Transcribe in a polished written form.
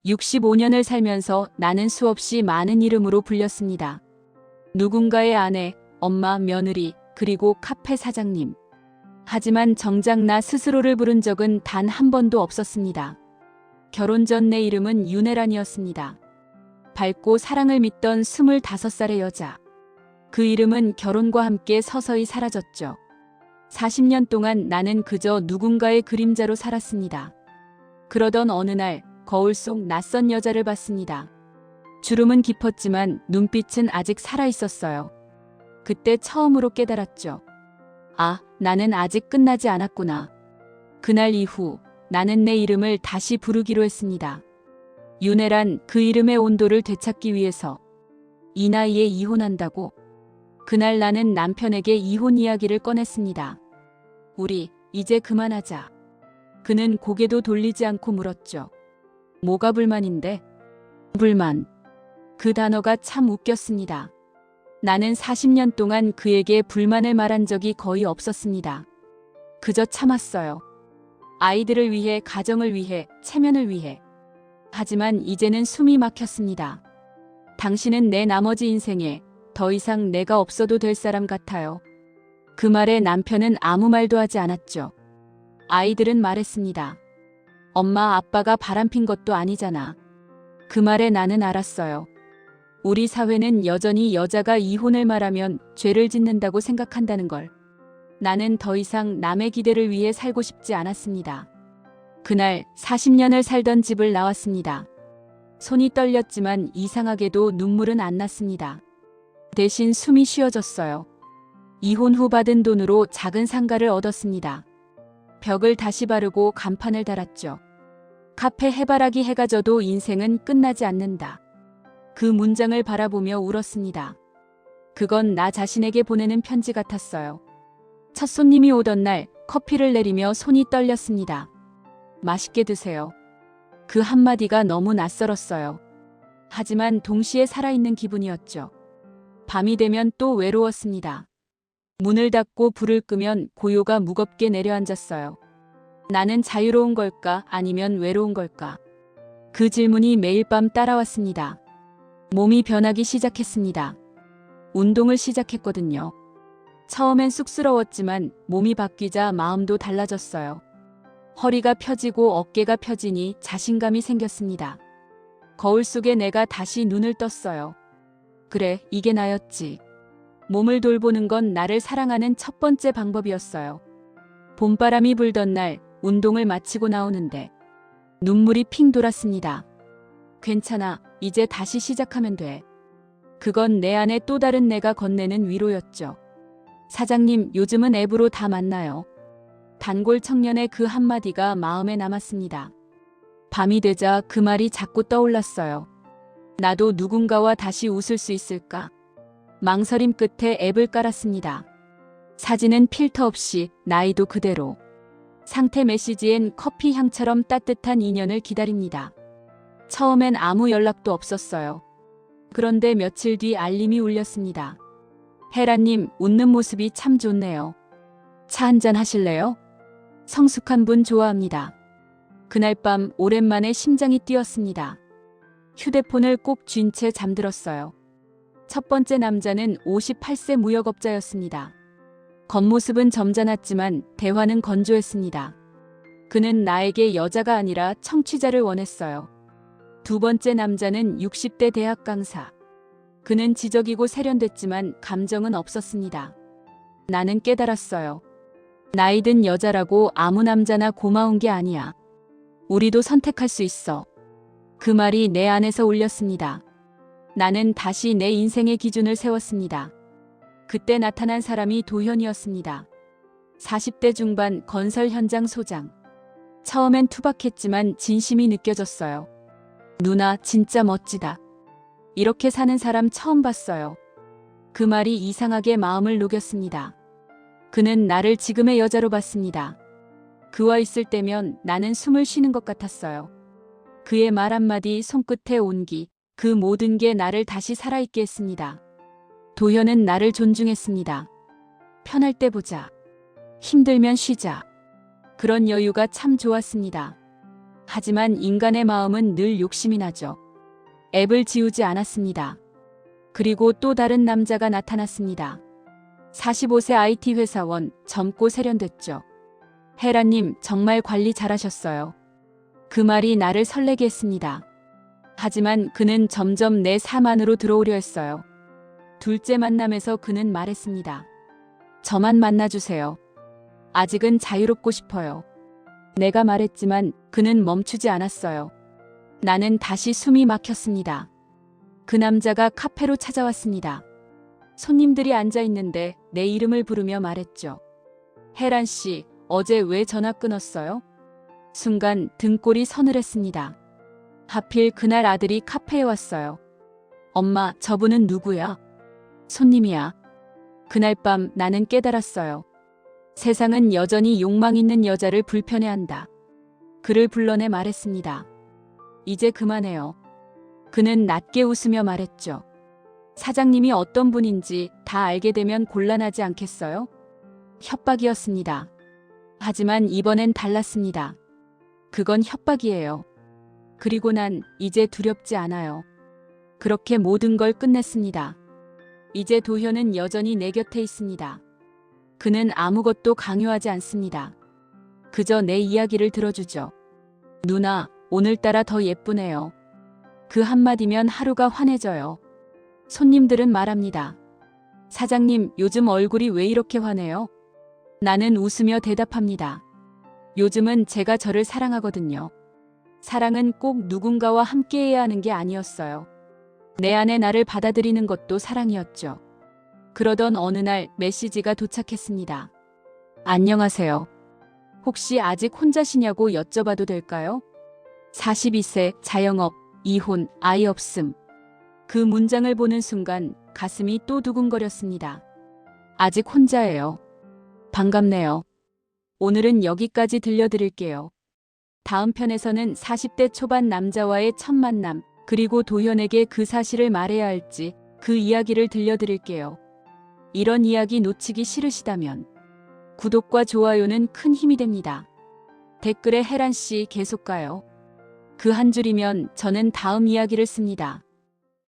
65년을 살면서 나는 수없이 많은 이름으로 불렸습니다. 누군가의 아내, 엄마, 며느리, 그리고 카페 사장님. 하지만 정작 나 스스로를 부른 적은 단 한 번도 없었습니다. 결혼 전 내 이름은 윤혜란이었습니다. 밝고 사랑을 믿던 25살의 여자. 그 이름은 결혼과 함께 서서히 사라졌죠. 40년 동안 나는 그저 누군가의 그림자로 살았습니다. 그러던 어느 날 거울 속 낯선 여자를 봤습니다. 주름은 깊었지만 눈빛은 아직 살아있었어요. 그때 처음으로 깨달았죠. 아, 나는 아직 끝나지 않았구나. 그날 이후 나는 내 이름을 다시 부르기로 했습니다. 윤혜란, 그 이름의 온도를 되찾기 위해서. 이 나이에 이혼한다고? 그날 나는 남편에게 이혼 이야기를 꺼냈습니다. 우리 이제 그만하자. 그는 고개도 돌리지 않고 물었죠. 뭐가 불만인데? 불만. 그 단어가 참 웃겼습니다. 나는 40년 동안 그에게 불만을 말한 적이 거의 없었습니다. 그저 참았어요. 아이들을 위해, 가정을 위해, 체면을 위해. 하지만 이제는 숨이 막혔습니다. 당신은 내 나머지 인생에 더 이상 내가 없어도 될 사람 같아요. 그 말에 남편은 아무 말도 하지 않았죠. 아이들은 말했습니다. 엄마, 아빠가 바람핀 것도 아니잖아. 그 말에 나는 알았어요. 우리 사회는 여전히 여자가 이혼을 말하면 죄를 짓는다고 생각한다는 걸. 나는 더 이상 남의 기대를 위해 살고 싶지 않았습니다. 그날 40년을 살던 집을 나왔습니다. 손이 떨렸지만 이상하게도 눈물은 안 났습니다. 대신 숨이 쉬어졌어요. 이혼 후 받은 돈으로 작은 상가를 얻었습니다. 벽을 다시 바르고 간판을 달았죠. 카페 해바라기 해가 져도 인생은 끝나지 않는다. 그 문장을 바라보며 울었습니다. 그건 나 자신에게 보내는 편지 같았어요. 첫 손님이 오던 날 커피를 내리며 손이 떨렸습니다. 맛있게 드세요. 그 한마디가 너무 낯설었어요. 하지만 동시에 살아있는 기분이었죠. 밤이 되면 또 외로웠습니다. 문을 닫고 불을 끄면 고요가 무겁게 내려앉았어요. 나는 자유로운 걸까, 아니면 외로운 걸까? 그 질문이 매일 밤 따라왔습니다. 몸이 변하기 시작했습니다. 운동을 시작했거든요. 처음엔 쑥스러웠지만 몸이 바뀌자 마음도 달라졌어요. 허리가 펴지고 어깨가 펴지니 자신감이 생겼습니다. 거울 속에 내가 다시 눈을 떴어요. 그래, 이게 나였지. 몸을 돌보는 건 나를 사랑하는 첫 번째 방법이었어요. 봄바람이 불던 날 운동을 마치고 나오는데 눈물이 핑 돌았습니다. 괜찮아, 이제 다시 시작하면 돼. 그건 내 안에 또 다른 내가 건네는 위로였죠. 사장님, 요즘은 앱으로 다 만나요. 단골 청년의 그 한마디가 마음에 남았습니다. 밤이 되자 그 말이 자꾸 떠올랐어요. 나도 누군가와 다시 웃을 수 있을까? 망설임 끝에 앱을 깔았습니다. 사진은 필터 없이, 나이도 그대로. 상태 메시지엔 커피 향처럼 따뜻한 인연을 기다립니다. 처음엔 아무 연락도 없었어요. 그런데 며칠 뒤 알림이 울렸습니다. 혜란님, 웃는 모습이 참 좋네요. 차 한잔 하실래요? 성숙한 분 좋아합니다. 그날 밤 오랜만에 심장이 뛰었습니다. 휴대폰을 꼭 쥔 채 잠들었어요. 첫 번째 남자는 58세 무역업자였습니다. 겉모습은 점잖았지만 대화는 건조했습니다. 그는 나에게 여자가 아니라 청취자를 원했어요. 두 번째 남자는 60대 대학 강사. 그는 지적이고 세련됐지만 감정은 없었습니다. 나는 깨달았어요. 나이 든 여자라고 아무 남자나 고마운 게 아니야. 우리도 선택할 수 있어. 그 말이 내 안에서 울렸습니다. 나는 다시 내 인생의 기준을 세웠습니다. 그때 나타난 사람이 도현이었습니다. 40대 중반 건설 현장 소장. 처음엔 투박했지만 진심이 느껴졌어요. 누나, 진짜 멋지다. 이렇게 사는 사람 처음 봤어요. 그 말이 이상하게 마음을 녹였습니다. 그는 나를 지금의 여자로 봤습니다. 그와 있을 때면 나는 숨을 쉬는 것 같았어요. 그의 말 한마디, 손끝의 온기, 그 모든 게 나를 다시 살아있게 했습니다. 도현은 나를 존중했습니다. 편할 때 보자. 힘들면 쉬자. 그런 여유가 참 좋았습니다. 하지만 인간의 마음은 늘 욕심이 나죠. 앱을 지우지 않았습니다. 그리고 또 다른 남자가 나타났습니다. 45세 IT 회사원, 젊고 세련됐죠. 혜라님, 정말 관리 잘하셨어요. 그 말이 나를 설레게 했습니다. 하지만 그는 점점 내 삶 안으로 들어오려 했어요. 둘째 만남에서 그는 말했습니다. 저만 만나주세요. 아직은 자유롭고 싶어요. 내가 말했지만 그는 멈추지 않았어요. 나는 다시 숨이 막혔습니다. 그 남자가 카페로 찾아왔습니다. 손님들이 앉아 있는데 내 이름을 부르며 말했죠. 혜란 씨, 어제 왜 전화 끊었어요? 순간 등골이 서늘했습니다. 하필 그날 아들이 카페에 왔어요. 엄마, 저분은 누구야? 손님이야. 그날 밤 나는 깨달았어요. 세상은 여전히 욕망 있는 여자를 불편해한다. 그를 불러내 말했습니다. 이제 그만해요. 그는 낮게 웃으며 말했죠. 사장님이 어떤 분인지 다 알게 되면 곤란하지 않겠어요? 협박이었습니다. 하지만 이번엔 달랐습니다. 그건 협박이에요. 그리고 난 이제 두렵지 않아요. 그렇게 모든 걸 끝냈습니다. 이제 도현은 여전히 내 곁에 있습니다. 그는 아무것도 강요하지 않습니다. 그저 내 이야기를 들어주죠. 누나, 오늘따라 더 예쁘네요. 그 한마디면 하루가 환해져요. 손님들은 말합니다. 사장님, 요즘 얼굴이 왜 이렇게 환해요? 나는 웃으며 대답합니다. 요즘은 제가 저를 사랑하거든요. 사랑은 꼭 누군가와 함께해야 하는 게 아니었어요. 내 안에 나를 받아들이는 것도 사랑이었죠. 그러던 어느 날 메시지가 도착했습니다. 안녕하세요. 혹시 아직 혼자시냐고 여쭤봐도 될까요? 42세, 자영업, 이혼, 아이 없음. 그 문장을 보는 순간 가슴이 또 두근거렸습니다. 아직 혼자예요. 반갑네요. 오늘은 여기까지 들려드릴게요. 다음 편에서는 40대 초반 남자와의 첫 만남, 그리고 도현에게 그 사실을 말해야 할지 그 이야기를 들려드릴게요. 이런 이야기 놓치기 싫으시다면 구독과 좋아요는 큰 힘이 됩니다. 댓글에 혜란 씨 계속 가요. 그 한 줄이면 저는 다음 이야기를 씁니다.